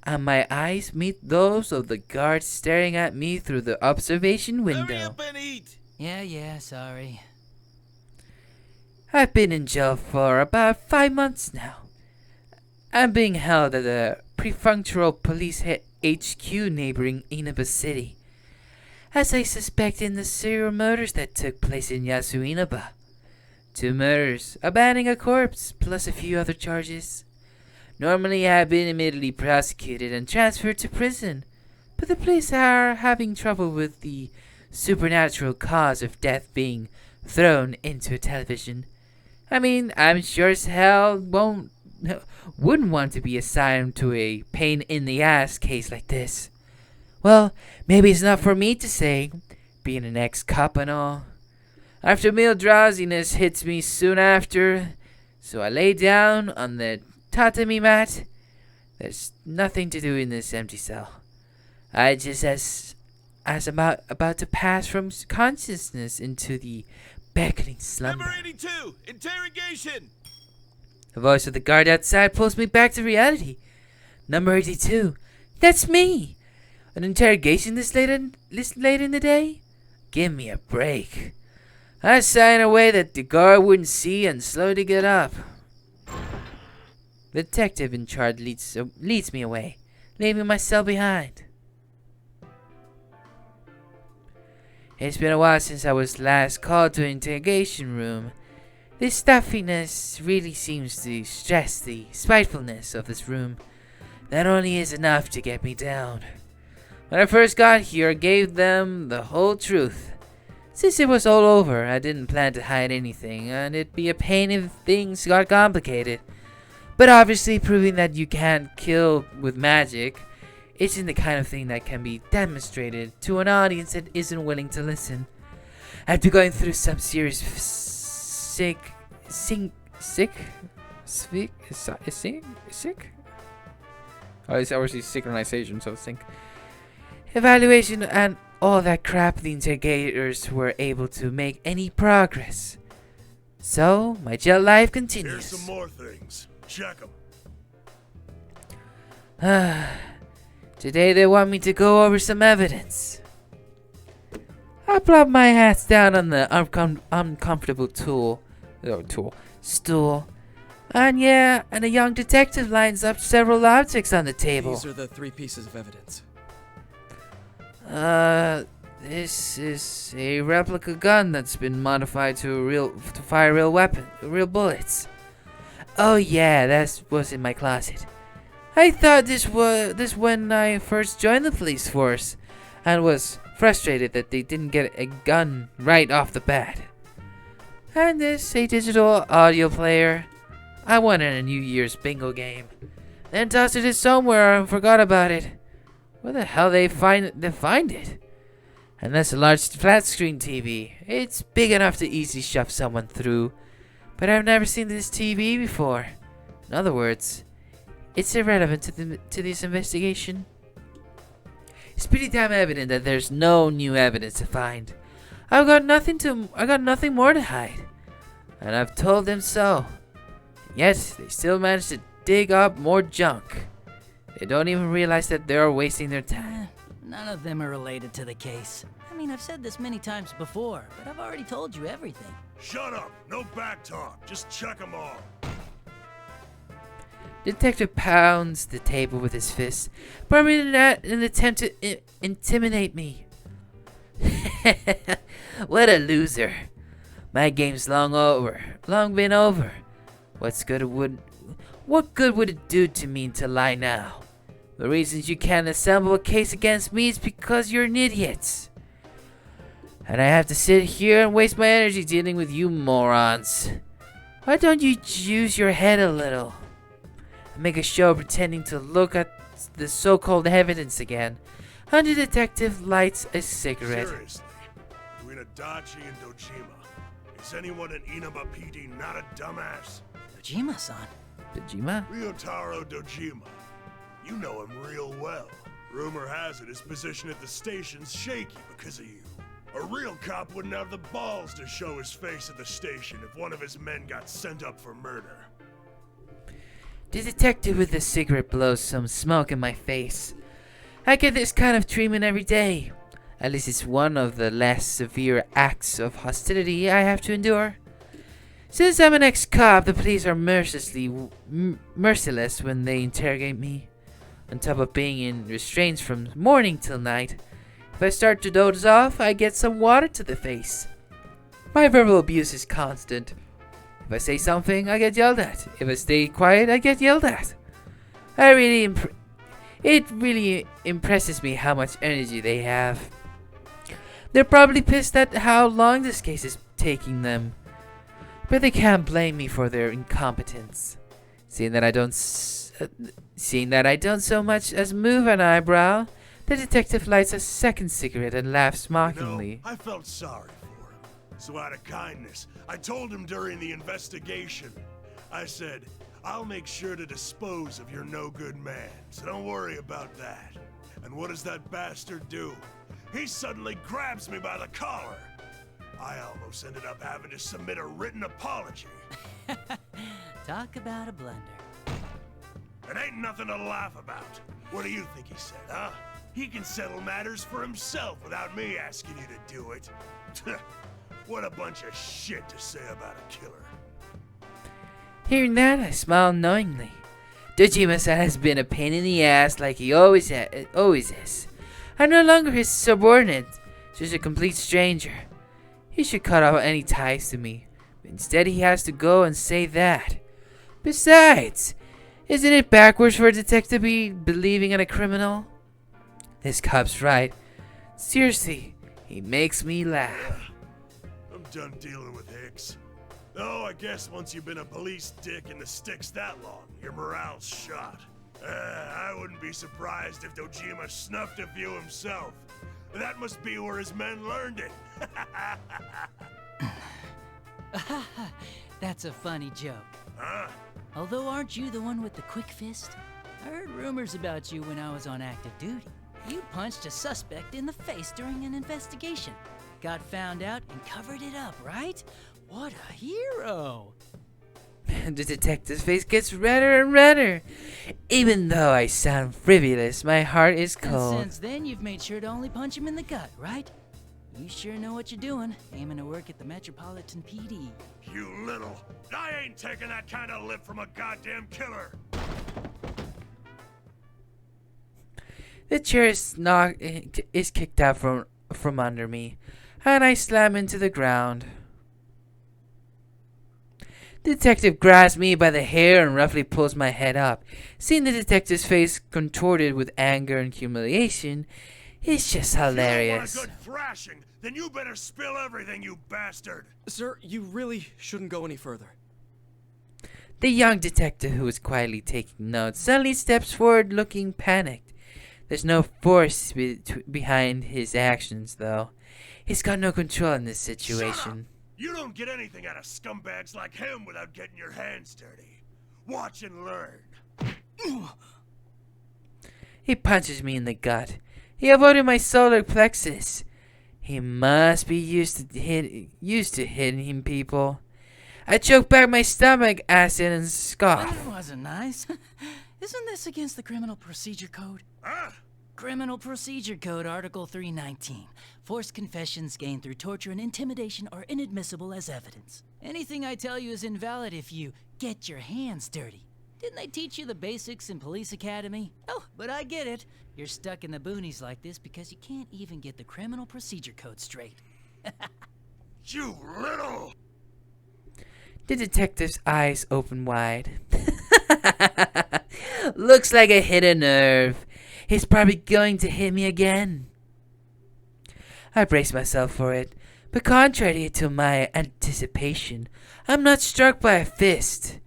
and my eyes meet those of the guards staring at me through the observation window. Hurry up and eat! Yeah, sorry. I've been in jail for about 5 months now. I'm being held at the prefectural police HQ neighboring Inaba City, as I suspect in the serial murders that took place in Yasu Inaba. 2 murders, abandoning a corpse, plus a few other charges. Normally I have been immediately prosecuted and transferred to prison, but the police are having trouble with the supernatural cause of death being thrown into a television. I mean, I'm sure as hell wouldn't want to be assigned to a pain in the ass case like this. Well, maybe it's not for me to say, being an ex-cop and all. After meal drowsiness hits me soon after, so I lay down on the taught to me, Matt. There's nothing to do in this empty cell. I just as about to pass from consciousness into the beckoning slumber. Number 82, interrogation! The voice of the guard outside pulls me back to reality. Number 82. That's me! An interrogation this late in the day? Give me a break. I sigh in a way that the guard wouldn't see and slowly get up. The detective in charge leads me away, leaving my cell behind. It's been a while since I was last called to an interrogation room. This stuffiness really seems to stress the spitefulness of this room. That only is enough to get me down. When I first got here, I gave them the whole truth. Since it was all over, I didn't plan to hide anything, and it'd be a pain if things got complicated. But obviously, proving that you can't kill with magic isn't the kind of thing that can be demonstrated to an audience that isn't willing to listen. After going through some serious sick Oh, it's obviously synchronization, so sync. Evaluation and all that crap, the interrogators were able to make any progress. So, my jail life continues. Here's some more things. Check them. Today they want me to go over some evidence. I plop my hats down on the uncomfortable stool. And a young detective lines up several objects on the table. These are the 3 pieces of evidence. This is a replica gun that's been modified to fire real bullets. Oh yeah, that was in my closet. I thought this when I first joined the police force, and was frustrated that they didn't get a gun right off the bat. And this a digital audio player. I won in a New Year's bingo game, then tossed it somewhere and forgot about it. Where the hell they find it? And that's a large flat screen TV. It's big enough to easily shove someone through, but I've never seen this TV before. In other words, it's irrelevant to this investigation. It's pretty damn evident that there's no new evidence to find. I got nothing more to hide, and I've told them so. Yet they still manage to dig up more junk. They don't even realize that they're wasting their time. None of them are related to the case. I mean, I've said this many times before, but I've already told you everything. Shut up! No back talk. Just check them all. Detective pounds the table with his fist, probably in an attempt to intimidate me. What a loser. My game's long been over. What good would it do to me to lie now? The reasons you can't assemble a case against me is because you're an idiot. And I have to sit here and waste my energy dealing with you morons. Why don't you use your head a little? And make a show of pretending to look at the so-called evidence again. And the detective lights a cigarette. Seriously, between Adachi and Dojima, is anyone in Inaba PD not a dumbass? Dojima-san? Dojima? Ryotaro Dojima. You know him real well. Rumor has it his position at the station's shaky because of you. A real cop wouldn't have the balls to show his face at the station if one of his men got sent up for murder. The detective with the cigarette blows some smoke in my face. I get this kind of treatment every day. At least it's one of the less severe acts of hostility I have to endure. Since I'm an ex-cop, the police are merciless when they interrogate me. On top of being in restraints from morning till night, if I start to doze off, I get some water to the face. My verbal abuse is constant. If I say something, I get yelled at. If I stay quiet, I get yelled at. It really impresses me how much energy they have. They're probably pissed at how long this case is taking them. But they can't blame me for their incompetence. Seeing that I don't so much as move an eyebrow, the detective lights a second cigarette and laughs mockingly. You know, I felt sorry for him. So out of kindness, I told him during the investigation. I said, I'll make sure to dispose of your no-good man, so don't worry about that. And what does that bastard do? He suddenly grabs me by the collar. I almost ended up having to submit a written apology. Talk about a blunder. It ain't nothing to laugh about. What do you think he said, huh? He can settle matters for himself without me asking you to do it. What a bunch of shit to say about a killer. Hearing that, I smiled knowingly. Dojima-san has been a pain in the ass like he always is. I'm no longer his subordinate, just a complete stranger. He should cut off any ties to me. But instead, he has to go and say that. Besides, isn't it backwards for a detective to be believing in a criminal? This cop's right. Seriously, he makes me laugh. I'm done dealing with Hicks. Oh, I guess once you've been a police dick in the sticks that long, your morale's shot. I wouldn't be surprised if Dojima snuffed a few himself. That must be where his men learned it. That's a funny joke. Huh? Although aren't you the one with the quick fist? I heard rumors about you when I was on active duty. You punched a suspect in the face during an investigation. Got found out and covered it up, right? What a hero! The detective's face gets redder and redder. Even though I sound frivolous, my heart is cold. And since then, you've made sure to only punch him in the gut, right? You sure know what you're doing, aiming to work at the Metropolitan PD. You little... I ain't taking that kind of lip from a goddamn killer! The chair is kicked out from under me, and I slam into the ground. The detective grabs me by the hair and roughly pulls my head up. Seeing the detective's face contorted with anger and humiliation, it's just hilarious. If you don't want a good thrashing, then you better spill everything, you bastard! Sir, you really shouldn't go any further. The young detective, who was quietly taking notes, suddenly steps forward looking panicked. There's no force behind his actions, though. He's got no control in this situation. You don't get anything out of scumbags like him without getting your hands dirty. Watch and learn. He punches me in the gut. He avoided my solar plexus. He must be used to hitting people. I choke back my stomach acid and scoff. That wasn't nice. Isn't this against the Criminal Procedure Code? Criminal Procedure Code, Article 319. Forced confessions gained through torture and intimidation are inadmissible as evidence. Anything I tell you is invalid if you get your hands dirty. Didn't they teach you the basics in Police Academy? Oh, but I get it. You're stuck in the boonies like this because you can't even get the Criminal Procedure Code straight. You little... The detective's eyes open wide. Looks like I hit a nerve. He's probably going to hit me again. I brace myself for it, but contrary to my anticipation, I'm not struck by a fist.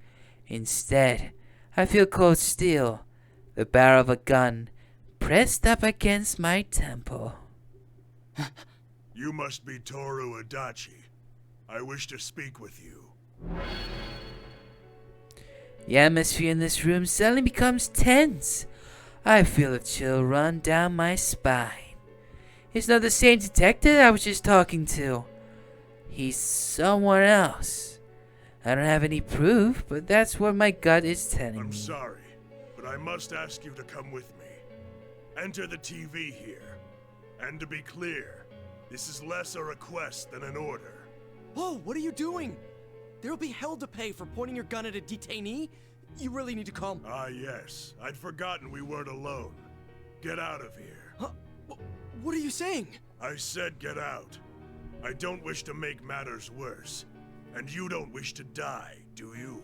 Instead, I feel cold steel, the barrel of a gun, pressed up against my temple. You must be Toru Adachi. I wish to speak with you. The atmosphere in this room suddenly becomes tense. I feel a chill run down my spine. It's not the same detective I was just talking to. He's someone else. I don't have any proof, but that's what my gut is telling me. I'm sorry, but I must ask you to come with me. Enter the TV here. And to be clear, this is less a request than an order. Whoa, what are you doing? There'll be hell to pay for pointing your gun at a detainee. You really need to calm... Ah, yes. I'd forgotten we weren't alone. Get out of here. Huh? What are you saying? I said get out. I don't wish to make matters worse. And you don't wish to die, do you?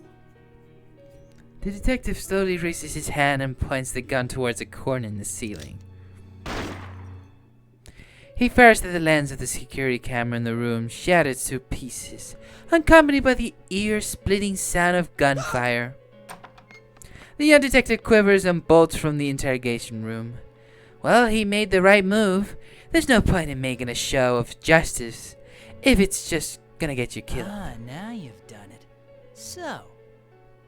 The detective slowly raises his hand and points the gun towards a corner in the ceiling. He fires at the lens of the security camera in the room, shattered to pieces, accompanied by the ear-splitting sound of gunfire. The young detective quivers and bolts from the interrogation room. Well, he made the right move. There's no point in making a show of justice if it's just gonna get you killed. Ah, now you've done it. So,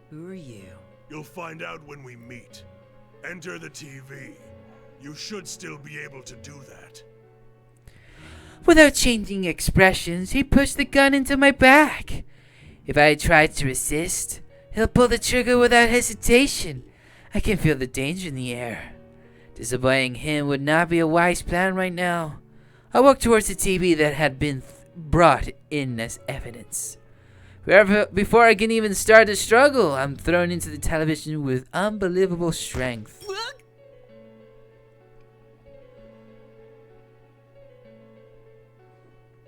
Who are you? You'll find out when we meet. Enter the TV. You should still be able to do that. Without changing expressions, he pushed the gun into my back. If I tried to resist, he'll pull the trigger without hesitation. I can feel the danger in the air. Disobeying him would not be a wise plan right now. I walked towards the TV that had been brought in as evidence. Before I can even start the struggle, I'm thrown into the television with unbelievable strength.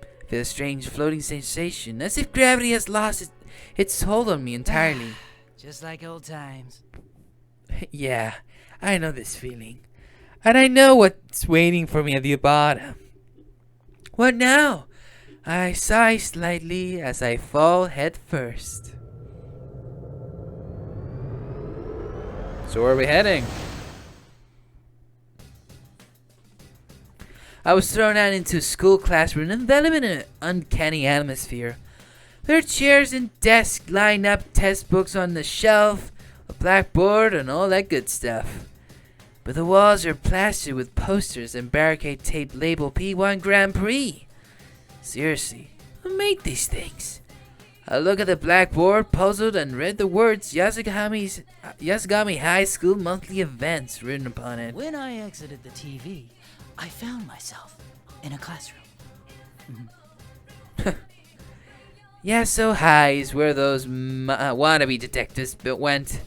I feel a strange floating sensation, as if gravity has lost its hold on me entirely. Just like old times. Yeah, I know this feeling. And I know what's waiting for me at the bottom. What now? I sigh slightly as I fall head first. So where are we heading? I was thrown out into a school classroom enveloped in an uncanny atmosphere. There are chairs and desks lined up, textbooks on the shelf, a blackboard, and all that good stuff. But the walls are plastered with posters and barricade tape labeled P1 Grand Prix. Seriously, who made these things? I looked at the blackboard, puzzled, and read the words Yasugami High School monthly events written upon it. When I exited the TV, I found myself in a classroom. Yeah, so high is where those wannabe detectives went.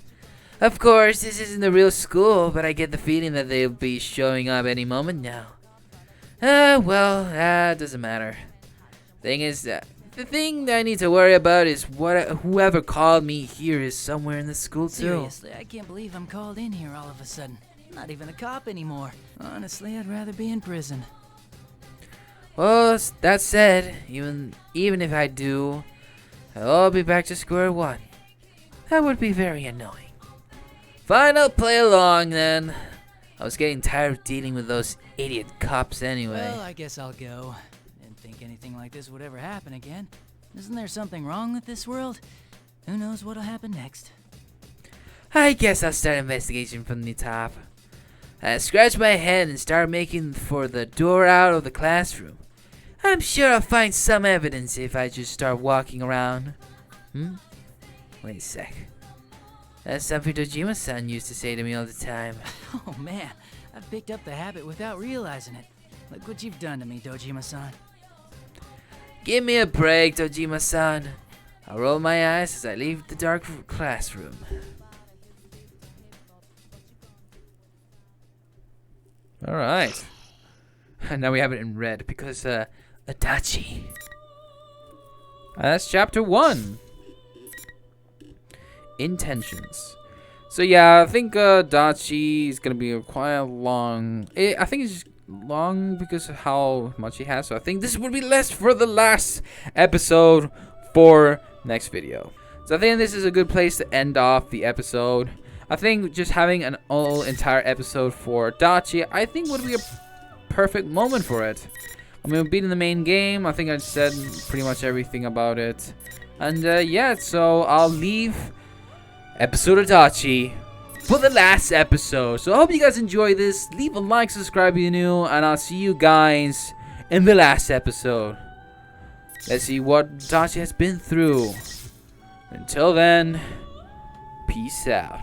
Of course, this isn't the real school, but I get the feeling that they'll be showing up any moment now. Doesn't matter. The thing that I need to worry about is whoever called me here is somewhere in the school too. Seriously, I can't believe I'm called in here all of a sudden. Not even a cop anymore. Honestly, I'd rather be in prison. Well, that said, even if I do, I'll be back to square one. That would be very annoying. Fine, I'll play along then. I was getting tired of dealing with those idiot cops anyway. Well, I guess I'll go. Didn't think anything like this would ever happen again. Isn't there something wrong with this world? Who knows what'll happen next? I guess I'll start investigation from the top. I scratched my head and started making for the door out of the classroom. I'm sure I'll find some evidence if I just start walking around. Wait a sec. That's something Dojima-san used to say to me all the time. Oh man, I've picked up the habit without realizing it. Look what you've done to me, Dojima-san. Give me a break, Dojima-san. I roll my eyes as I leave the dark classroom. Alright. Now we have it in red because, Adachi. That's chapter 1. Intentions. So yeah, I think Dachi is gonna be quite long. I think it's just long because of how much he has. So I think this would be less for the last episode for next video. So I think this is a good place to end off the episode. I think just having an entire episode for Dachi, I think would be a perfect moment for it. I mean, beating the main game, I think I said pretty much everything about it. And yeah, so I'll leave episode of Dachi for the last episode. So I hope you guys enjoy this. Leave a like, subscribe if you're new, and I'll see you guys in the last episode. Let's see what Dachi has been through. Until then, peace out.